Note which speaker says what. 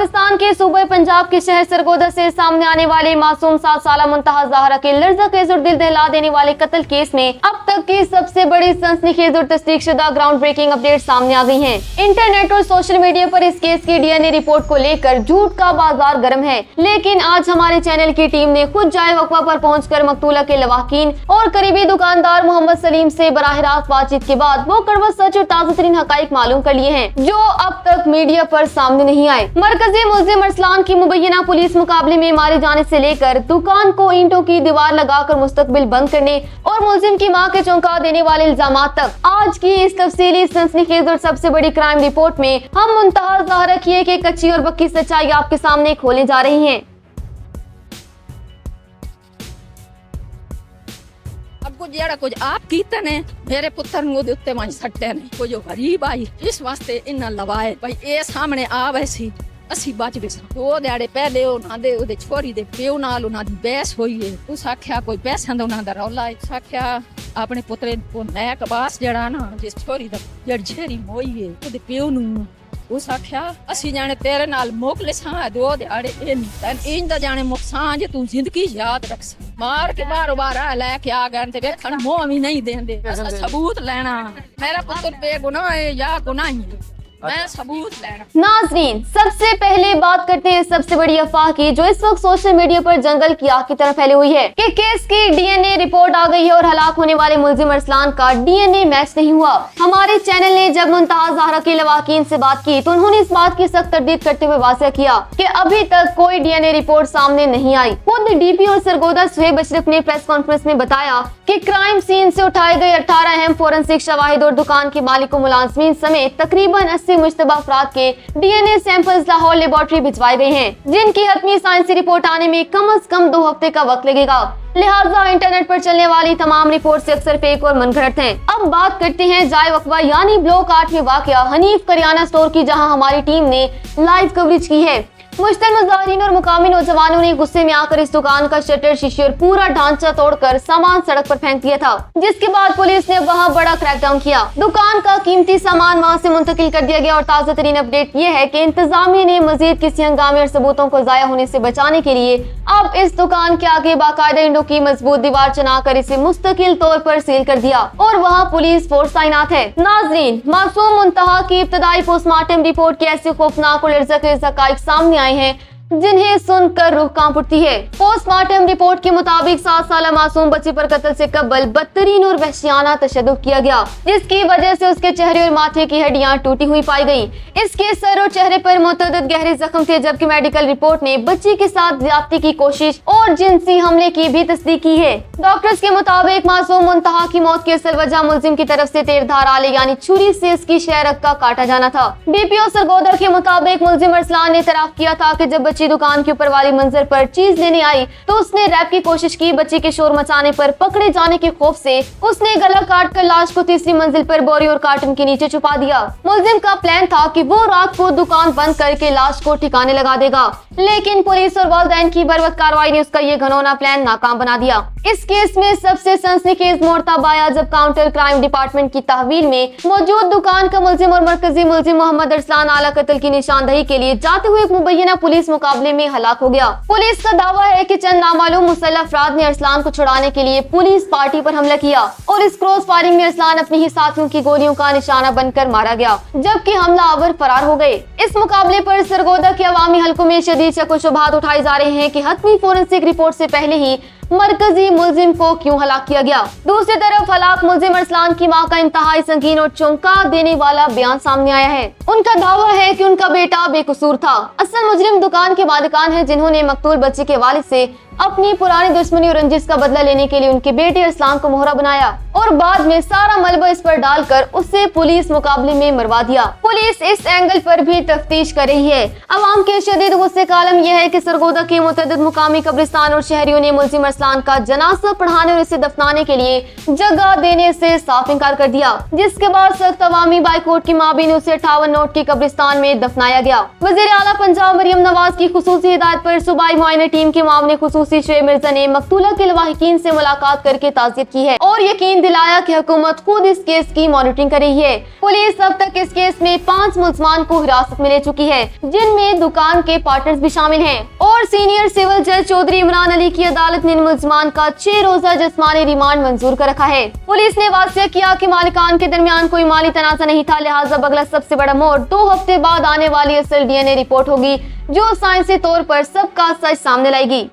Speaker 1: पाकिस्तान के सूबे पंजाब के शहर सरगोदा से सामने आने वाले मासूम 7 साला मुंतहा ज़हरा के लर्ज़ाखेज़ और दिल दहला देने वाले कत्ल केस में अब तक की सबसे बड़ी सनसनीखेज और तस्दीकशुदा ग्राउंड ब्रेकिंग अपडेट सामने आ गई हैं। इंटरनेट और सोशल मीडिया पर इस केस की डीएनए रिपोर्ट को लेकर झूठ का बाजार गर्म है, लेकिन आज हमारे चैनल की टीम ने खुद जाए वक़्वा पर पहुंचकर मकतूला के लवाकिन और करीबी दुकानदार मोहम्मद सलीम से बराह रास्त बातचीत के बाद वो कड़वा सच और ताज़ा तरीन हकाइक मालूम कर लिए हैं, जो अब तक मीडिया पर सामने नहीं आए। मरकजी मुल्जिम अरसलान की मुबैना पुलिस मुकाबले में मारे जाने से लेकर दुकान को ईंटों की दीवार लगाकर मुस्तकबिल बंद करने और मुल्जिम की मां के चौंका देने वाले इल्जामात तक, आज की इस तफसीली सनसनीखेज और सबसे बड़ी क्राइम रिपोर्ट में हम मुंतहा ज़हरा की एक कच्ची और पक्की सच्चाई आपके सामने खोले जा रही है।
Speaker 2: ਜਿਹੜਾ ਕੁਝ ਆਪ ਕੀਤਾ ਨੇ ਮੇਰੇ ਪੁੱਤਰ ਨੂੰ ਉਹਦੇ ਉੱਤੇ ਮਾਈ ਸੱਟਿਆ ਨੇ ਕੋਈ ਜੋ ਗਰੀਬ ਆਈ ਇਸ ਵਾਸਤੇ ਇਹਨਾਂ ਲਵਾਏ ਭਾਈ ਇਹ ਸਾਹਮਣੇ ਆਵੇ ਸੀ ਅਸੀਂ ਬਚ ਗਏ ਸਾਂ। ਉਹ ਦਿਹਾੜੇ ਪਹਿਲੇ ਉਹਨਾਂ ਦੇ ਉਹਦੇ ਛੋਰੀ ਦੇ ਪਿਓ ਨਾਲ ਉਹਨਾਂ ਦੀ ਬਹਿਸ ਹੋਈ ਹੈ। ਉਸ ਆਖਿਆ ਕੋਈ ਪੈਸਿਆਂ ਦਾ ਉਹਨਾਂ ਦਾ ਰੌਲਾ ਹੈ। ਉਸ ਆਖਿਆ ਆਪਣੇ ਪੁੱਤਰੇ ਕੋ ਨੈਕ ਬਾਸ ਜਿਹੜਾ ਨਾ ਜਿਸ ਛੋਰੀ ਦਾ ਜਿਹੜੀ ਹੋਈ ਹੈ ਉਹਦੇ ਪਿਓ ਨੂੰ ਉਸ ਆਖਿਆ ਅਸੀਂ ਜਾਣੇ ਤੇਰੇ ਨਾਲ ਮੋਕਲੇ ਸਾਂ ਦੋ ਦਿਹਾੜੇ ਇਹ ਨਹੀਂ ਇੰਦਾ ਜਾਣੇ ਮੁਕਸਾਂ ਜੇ ਤੂੰ ਜ਼ਿੰਦਗੀ ਯਾਦ ਰੱਖ ਮਾਰ ਕੇ ਬਾਰ ਲੈ ਕੇ ਆ ਗਏ ਤੇ ਵੇਖਣ ਮੋਹ ਵੀ ਨਹੀਂ ਦੇਂਦੇ ਸਬੂਤ ਲੈਣਾ ਮੇਰਾ ਪੁੱਤਰ ਬੇਗੁਨਾਹ ਹੈ ਜਾਂ ਗੁਨਾਹੀ मैं सबूत लेना।
Speaker 1: नाज़रीन, सबसे पहले बात करते हैं सबसे बड़ी अफवाह की, जो इस वक्त सोशल मीडिया पर जंगल की आग की तरह फैली हुई है कि केस की डीएनए रिपोर्ट आ गई है और हलाक होने वाले मुल्जिम अरसलान का डीएनए मैच नहीं हुआ। हमारे चैनल ने जब मुंतहा ज़हरा के लवाकिन से बात की तो उन्होंने इस बात की सख्त तरदीद करते हुए वाज़ेह किया कि अभी तक कोई डीएनए रिपोर्ट सामने नहीं आई। खुद डीपी और सरगोदा सुहेब अशरफ ने प्रेस कॉन्फ्रेंस में बताया कि क्राइम सीन से उठाए गए 18 अहम फोरेंसिक शवाहिद और दुकान के मालिक व मुलाजिमीन समेत तकरीबन 80 मुश्तबा अफराद के डीएनए सैंपल्स लाहौर लेबोरेटरी भिजवाए गए हैं, जिनकी हतमी साइंसी रिपोर्ट आने में कम से कम 2 हफ्ते का वक्त लगेगा। लिहाजा इंटरनेट पर चलने वाली तमाम रिपोर्ट से अक्सर फेक और मनगढ़ंत हैं। अब बात करते हैं जाए वक़्वा यानी ब्लॉक 8 में वाक़या हनीफ करियाना स्टोर की, जहां हमारी टीम ने लाइव कवरेज की है। मुश्तल मुजाहिरीन और मुकामी नौजवानों ने गुस्से में आकर इस दुकान का शटर, शीशे और पूरा ढांचा तोड़कर सामान सड़क पर फेंक दिया था, जिसके बाद पुलिस ने वहां बड़ा क्रैकडाउन किया। दुकान का कीमती सामान वहां से मुंतकिल कर दिया गया और ताज़ा तरीन अपडेट ये है कि इंतजामिया ने मजीद किसी हंगामे और सबूतों को जाया होने से बचाने के लिए अब इस दुकान के आगे बाकायदा ईंटों की मजबूत दीवार चनाकर इसे मुस्तकिल तौर पर सील कर दिया और वहाँ पुलिस फोर्स तैनात है। नाजरीन, मासूम मुंतहा की इब्तदाई पोस्टमार्टम रिपोर्ट के ऐसे खौफनाक और लर्ज़ाखेज़ हक़ाइक़ सामने आए हैं जिन्हें सुनकर रूह कांप उठती है। पोस्टमार्टम रिपोर्ट के मुताबिक 7 साला मासूम बच्ची पर कत्ल से कबल बदतरीन और वहशियाना तशद्दुद किया गया, जिसकी वजह से उसके चेहरे और माथे की हड्डियां टूटी हुई पाई गई। इसके सर और चेहरे पर मुतअद्दिद गहरे जख्म थे, जबकि मेडिकल रिपोर्ट ने बच्ची के साथ ज्यादती की कोशिश और जिनसी हमले की भी तस्दीक की है। डॉक्टर्स के मुताबिक मासूम मुंतहा की मौत की असल वजह मुल्जिम की तरफ से तेरधार आले यानी छुरी से इसकी शहरक का काटा जाना था। डीपीओ सरगोदा के मुताबिक मुल्जिम अरसलान ने इतराफ किया था कि जब दुकान के ऊपर वाली मंजर पर चीज लेने आई तो उसने रैप की कोशिश की। बच्ची के शोर मचाने पर पकड़े जाने के खौफ से उसने गला काट कर लाश को तीसरी मंजिल पर बोरी और कार्टन के नीचे छुपा दिया। मुल्जिम का प्लान था कि वो रात को दुकान बंद करके लाश को ठिकाने लगा देगा, लेकिन पुलिस और वालिदैन की बरवक्त कार्रवाई ने उसका ये घनौना प्लान नाकाम बना दिया। इस केस में सबसे सनसनीखेज मोड़ तब आया जब काउंटर क्राइम डिपार्टमेंट की तहवील में मौजूद दुकान का मुल्जिम और मरकजी मुल्जिम मोहम्मद अरसलान आला कत्ल की निशानदही के लिए जाते हुए एक मुबैना पुलिस मुकाबले में हलाक हो गया। पुलिस का दावा है कि चंद नामालूम मुसल्लह अफराद ने अरसलान को छुड़ाने के लिए पुलिस पार्टी पर हमला किया और इस क्रॉस फायरिंग में अरसलान अपने ही साथियों की गोलियों का निशाना बनकर मारा गया, जबकि हमलावर फरार हो गए। इस मुकाबले पर सरगोदा के अवामी हलकों में शदीद शक व शुबहात उठाए जा रहे हैं कि हतमी फोरेंसिक रिपोर्ट से पहले ही मरकजी मुल्जिम को क्यों हलाक किया गया। दूसरी तरफ हलाक मुल्जिम अरसलान की मां का इंतहाई संगीन और चौंका देने वाला बयान सामने आया है। उनका दावा है कि उनका बेटा बेकसूर था। असल मुजरिम दुकान के मालिकान हैं, जिन्होंने मकतूल बच्ची के वालिद से अपनी पुरानी दुश्मनी और रंजिश का बदला लेने के लिए उनके बेटे अरसलान को मोहरा बनाया और बाद में सारा मलबा इस पर डालकर उसे पुलिस मुकाबले में मरवा दिया। पुलिस इस एंगल पर भी तफ्तीश कर रही है। अवाम के शदीद गुस्से का आलम यह है कि सरगोदा के मुतअद्दिद मुकामी कब्रिस्तान और शहरियों ने मुल्जिम अरसलान का जनाजा पढ़ाने और इसे दफनाने के लिए जगह देने से साफ इनकार कर दिया, जिसके बाद सख्त अवामी बाइकआउट की माबीन उसे 58 नोट की कब्रिस्तान में दफनाया गया। वजीर आला पंजाब मरियम नवाज की खुसूसी हिदायत पर सूबाई मुआयना टीम के मामले खुसूसी ओसी शुएब मिर्जा ने मकतूला के लवाहिकीन से मुलाकात करके ताज़ियत की है और यकीन दिलाया कि हुकूमत खुद इस केस की मॉनिटरिंग कर रही है। पुलिस अब तक इस केस में 5 मुलजमान को हिरासत में ले चुकी है, जिनमें दुकान के पार्टनर्स भी शामिल हैं और सीनियर सिविल जज चौधरी इमरान अली की अदालत ने इन मुलजमान का 6 रोजा जिस्मानी रिमांड मंजूर कर रखा है। पुलिस ने वाज़ेह किया कि मालिकान के दरमियान कोई माली तनाज़ा नहीं था, लिहाजा अगला सबसे बड़ा मोड़ 2 हफ्ते बाद आने वाली असल DNA रिपोर्ट होगी, जो साइंसी तौर पर सबका सच सामने लाएगी।